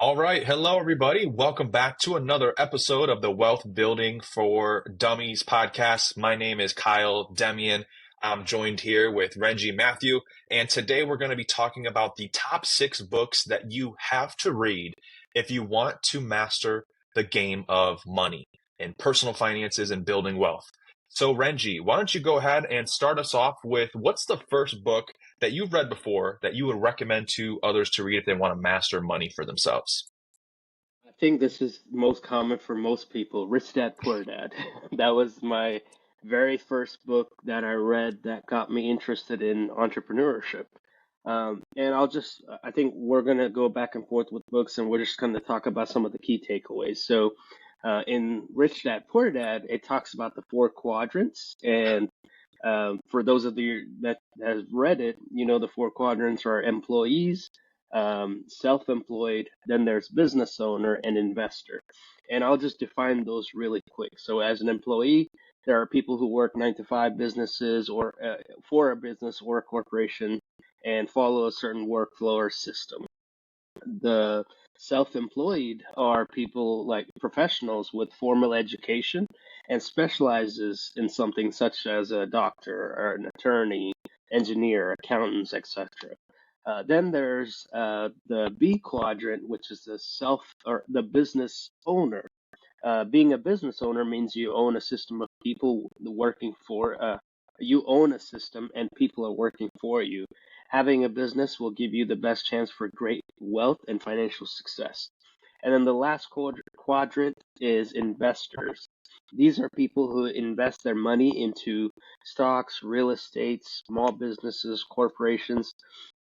All right. Hello, everybody. Welcome back to another episode of the Wealth Building for Dummies podcast. My name is Kyle Demian. I'm joined here with Reggie Matthew, and today we're going to be talking about the top 6 books that you have to read if you want to master the game of money and personal finances and building wealth. So, Renji, why don't you go ahead and start us off with what's the first book that you've read before that you would recommend to others to read if they want to master money for themselves? I think this is most common for most people. Rich Dad, Poor Dad. That was my very first book that I read that got me interested in entrepreneurship. And I think we're going to go back and forth with books and we're just going to talk about some of the key takeaways. So, in Rich Dad, Poor Dad, it talks about the 4 quadrants. And for those of you that has read it, you know the 4 quadrants are employees, self-employed, then there's business owner and investor. And I'll just define those really quick. So as an employee, there are people who work 9 to 5 businesses or for a business or a corporation and follow a certain workflow or system. The self-employed are people like professionals with formal education and specializes in something such as a doctor or an attorney, engineer, accountants, etc. Then there's the B quadrant, which is the self or the business owner. Being a business owner means you own a system of people working for you own a system and people are working for you. Having a business will give you the best chance for great wealth and financial success. And then the last quadrant is investors. These are people who invest their money into stocks, real estate, small businesses, corporations.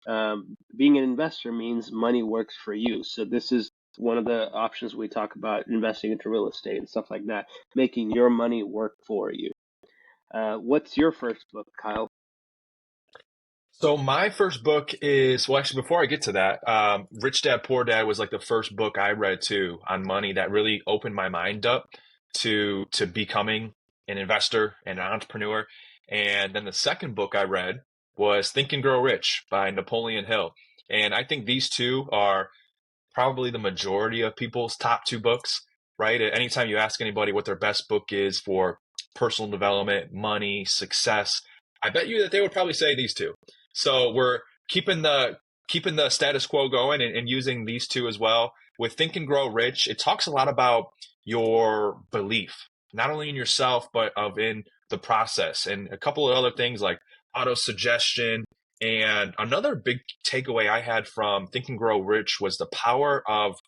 Being an investor means money works for you. So this is one of the options we talk about investing into real estate and stuff like that, making your money work for you. What's your first book, Kyle? So my first book is, well, actually, before I get to that, Rich Dad Poor Dad was like the first book I read too on money that really opened my mind up to becoming an investor and an entrepreneur. And then the second book I read was Think and Grow Rich by Napoleon Hill. And I think these two are probably the majority of people's top 2 books, right? Anytime you ask anybody what their best book is for personal development, money, success, I bet you that they would probably say these two. So we're keeping the status quo going and using these two as well. With Think and Grow Rich, it talks a lot about your belief, not only in yourself, but of in the process, and a couple of other things like auto suggestion. And another big takeaway I had from Think and Grow Rich was the power of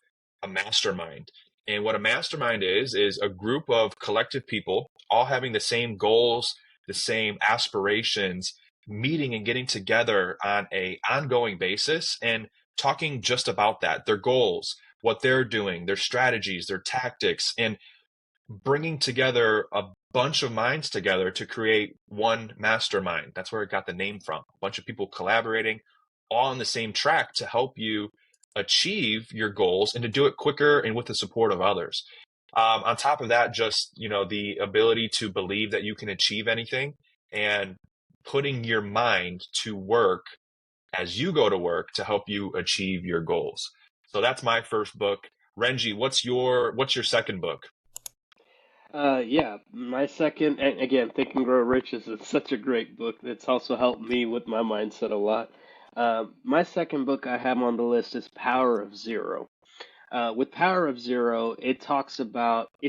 a mastermind. And what a mastermind is a group of collective people all having the same goals, the same aspirations, meeting and getting together on a ongoing basis and talking just about that, their goals, what they're doing, their strategies, their tactics, and bringing together a bunch of minds together to create one mastermind. That's where it got the name from. A bunch of people collaborating all on the same track to help you achieve your goals and to do it quicker and with the support of others. On top of that, just, the ability to believe that you can achieve anything and putting your mind to work as you go to work to help you achieve your goals. So that's my first book. Renji, what's your second book? Yeah, my second, and again, Think and Grow Rich is such a great book. It's also helped me with my mindset a lot. My second book I have on the list is Power of Zero. With Power of Zero, it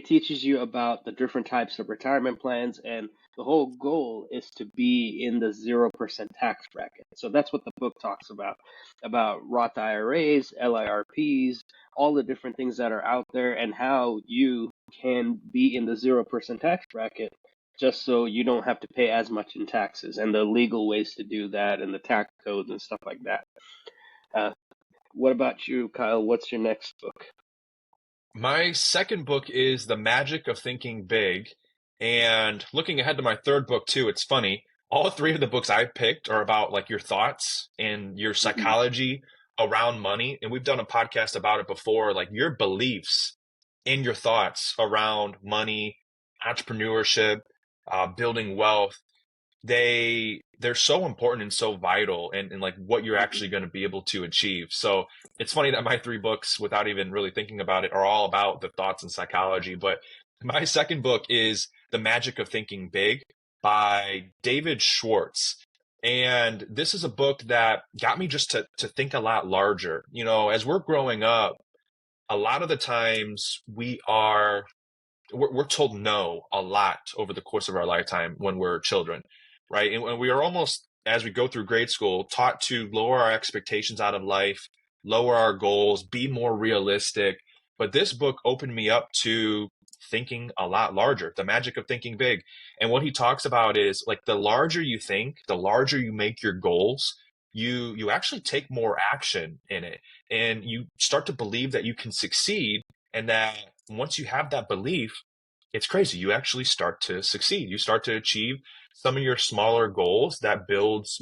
teaches you about the different types of retirement plans, and the whole goal is to be in the 0% tax bracket. So that's what the book talks about Roth IRAs, LIRPs, all the different things that are out there, and how you can be in the 0% tax bracket just so you don't have to pay as much in taxes, and the legal ways to do that, and the tax codes and stuff like that. Uh, what about you, Kyle? What's your next book? My second book is The Magic of Thinking Big. And looking ahead to my third book too, it's funny. All 3 of the books I picked are about like your thoughts and your Mhm. psychology around money. And we've done a podcast about it before, like your beliefs in your thoughts around money, entrepreneurship, building wealth. they're so important and so vital and like what you're Mhm. actually going to be able to achieve. So it's funny that my three books, without even really thinking about it, are all about the thoughts and psychology. But my second book is The Magic of Thinking Big by David Schwartz. And this is a book that got me just to think a lot larger. You know, as we're growing up, a lot of the times we're told no a lot over the course of our lifetime when we're children, right? And we are almost, as we go through grade school, taught to lower our expectations out of life, lower our goals, be more realistic. But this book opened me up to thinking a lot larger, the magic of thinking big. And what he talks about is like the larger you think, the larger you make your goals, you actually take more action in it, and you start to believe that you can succeed, and that once you have that belief, it's crazy. You actually start to succeed. You start to achieve some of your smaller goals that builds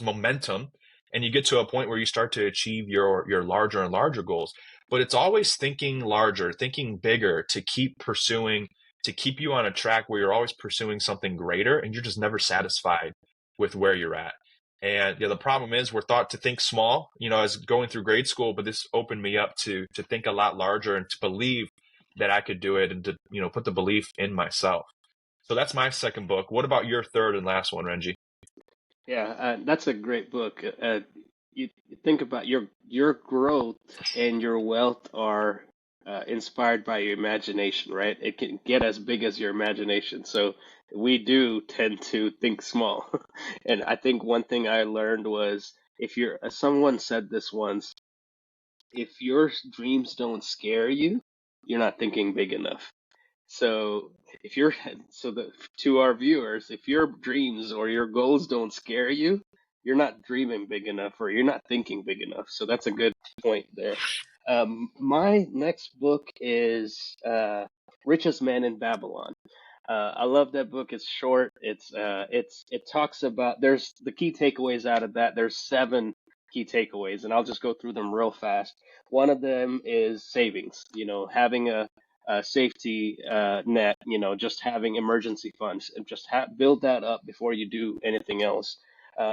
momentum, and you get to a point where you start to achieve your larger and larger goals. But it's always thinking larger, thinking bigger, to keep pursuing, to keep you on a track where you're always pursuing something greater, and you're just never satisfied with where you're at. And the problem is we're thought to think small, as going through grade school, but this opened me up to think a lot larger and to believe that I could do it, and to put the belief in myself. So that's my second book. What about your third and last one, Renji? Yeah, that's a great book. You think about your growth and your wealth are inspired by your imagination, right? It can get as big as your imagination. So we do tend to think small. And I think one thing I learned was if you're, someone said this once, if your dreams don't scare you, you're not thinking big enough. So if you're so the to our viewers, if your dreams or your goals don't scare you, you're not dreaming big enough or you're not thinking big enough. So that's a good point there. My next book is Richest Man in Babylon. I love that book. It's short. It talks about there's the key takeaways out of that. There's seven key takeaways, and I'll just go through them real fast. One of them is savings. Having a safety net. Just having emergency funds and just build that up before you do anything else.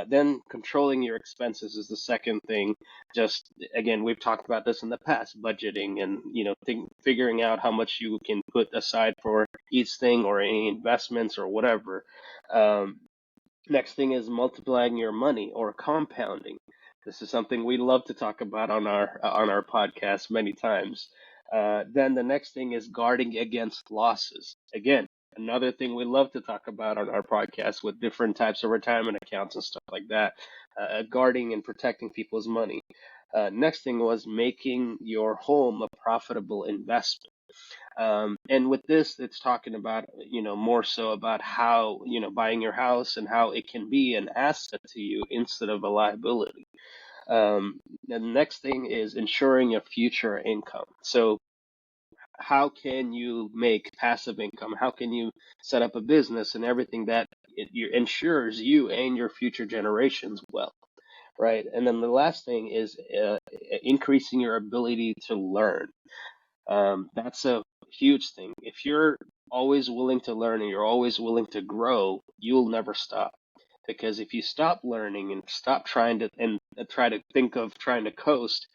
Then controlling your expenses is the second thing. Just again, we've talked about this in the past, budgeting and figuring out how much you can put aside for each thing or any investments or whatever. Um, Next thing is multiplying your money or compounding. This is something we love to talk about on our podcast many times. Then the next thing is guarding against losses. Again, another thing we love to talk about on our podcast with different types of retirement accounts and stuff like that. Guarding and protecting people's money. Next thing was making your home a profitable investment. And with this, it's talking about, more so about how, buying your house and how it can be an asset to you instead of a liability. And the next thing is ensuring your future income. So how can you make passive income? How can you set up a business and everything that ensures you and your future generations well, right? And then the last thing is increasing your ability to learn. That's a huge thing. If you're always willing to learn and you're always willing to grow, you'll never stop. Because if you stop learning and stop trying to and try to think of trying to coast,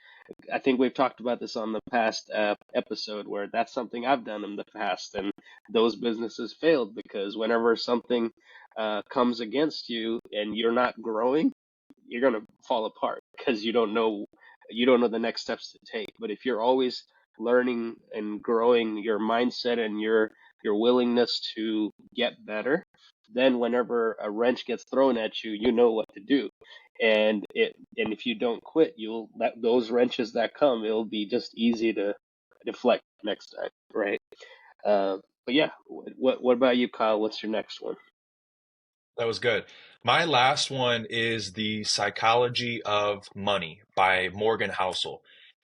I think we've talked about this on the past episode where that's something I've done in the past, and those businesses failed because whenever something comes against you and you're not growing, you're gonna fall apart because you don't know the next steps to take. But if you're always learning and growing your mindset and your willingness to get better, then whenever a wrench gets thrown at you, you know what to do. And if you don't quit, you'll that those wrenches that come, it'll be just easy to deflect next time, right? Uh, but yeah, what about you, Kyle? What's your next one? That was good. My last one is The Psychology of Money by Morgan Housel.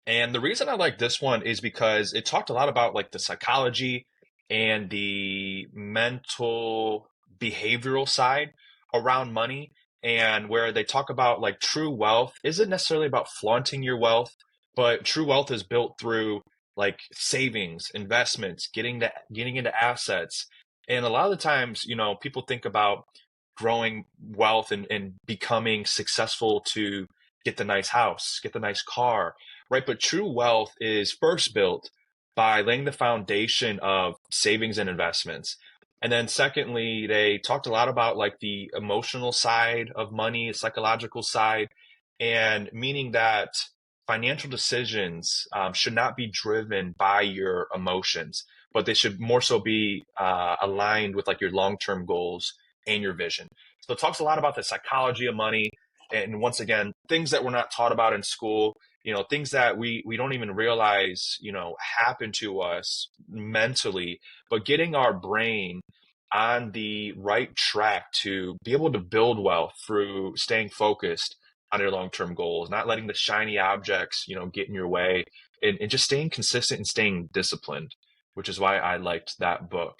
And the reason I like this one is because it talked a lot about like the psychology and the mental behavioral side around money, and where they talk about like true wealth isn't necessarily about flaunting your wealth, but true wealth is built through like savings, investments, getting into assets. And a lot of the times, people think about growing wealth and becoming successful to get the nice house, get the nice car, right? But true wealth is first built by laying the foundation of savings and investments. And then secondly, they talked a lot about like the emotional side of money, psychological side, and meaning that financial decisions should not be driven by your emotions, but they should more so be aligned with like your long-term goals and your vision. So it talks a lot about the psychology of money. And once again, things that we're not taught about in school, things that we don't even realize, happen to us mentally, but getting our brain on the right track to be able to build wealth through staying focused on your long-term goals, not letting the shiny objects, get in your way, and just staying consistent and staying disciplined, which is why I liked that book.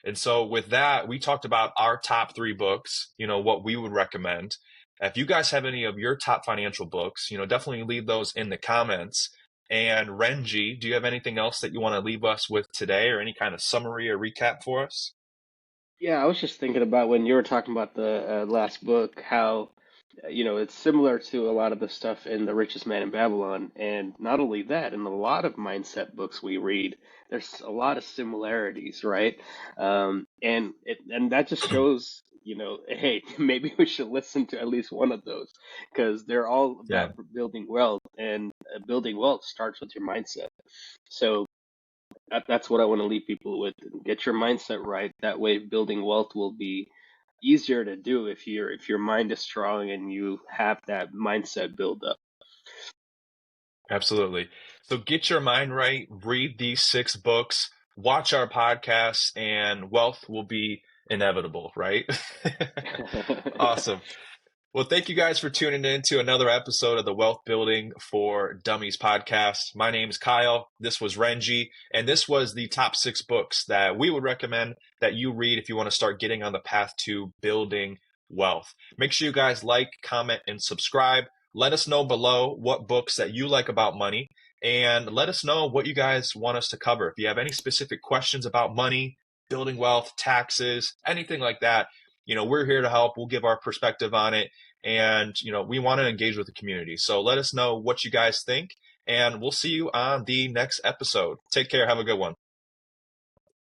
And so with that, we talked about our top three books, what we would recommend. If you guys have any of your top financial books, definitely leave those in the comments. And Renji, do you have anything else that you want to leave us with today, or any kind of summary or recap for us? Yeah, I was just thinking about when you were talking about the last book, how it's similar to a lot of the stuff in The Richest Man in Babylon. And not only that, in a lot of mindset books we read, there's a lot of similarities, right? And that just shows, hey, maybe we should listen to at least one of those, because they're all Yeah, about building wealth, and building wealth starts with your mindset. So that's what I want to leave people with. Get your mindset right. That way, building wealth will be easier to do if your mind is strong and you have that mindset build up. absolutely. So get your mind right, read these six books, watch our podcasts, and wealth will be inevitable, right? Awesome. Well, thank you guys for tuning in to another episode of the Wealth Building for Dummies podcast. My name is Kyle. This was Renji, and this was the top six books that we would recommend that you read if you want to start getting on the path to building wealth. Make sure you guys like, comment, and subscribe. Let us know below what books that you like about money, and let us know what you guys want us to cover. If you have any specific questions about money, building wealth, taxes, anything like that, we're here to help. We'll give our perspective on it. And, we want to engage with the community. So let us know what you guys think, and we'll see you on the next episode. Take care. Have a good one.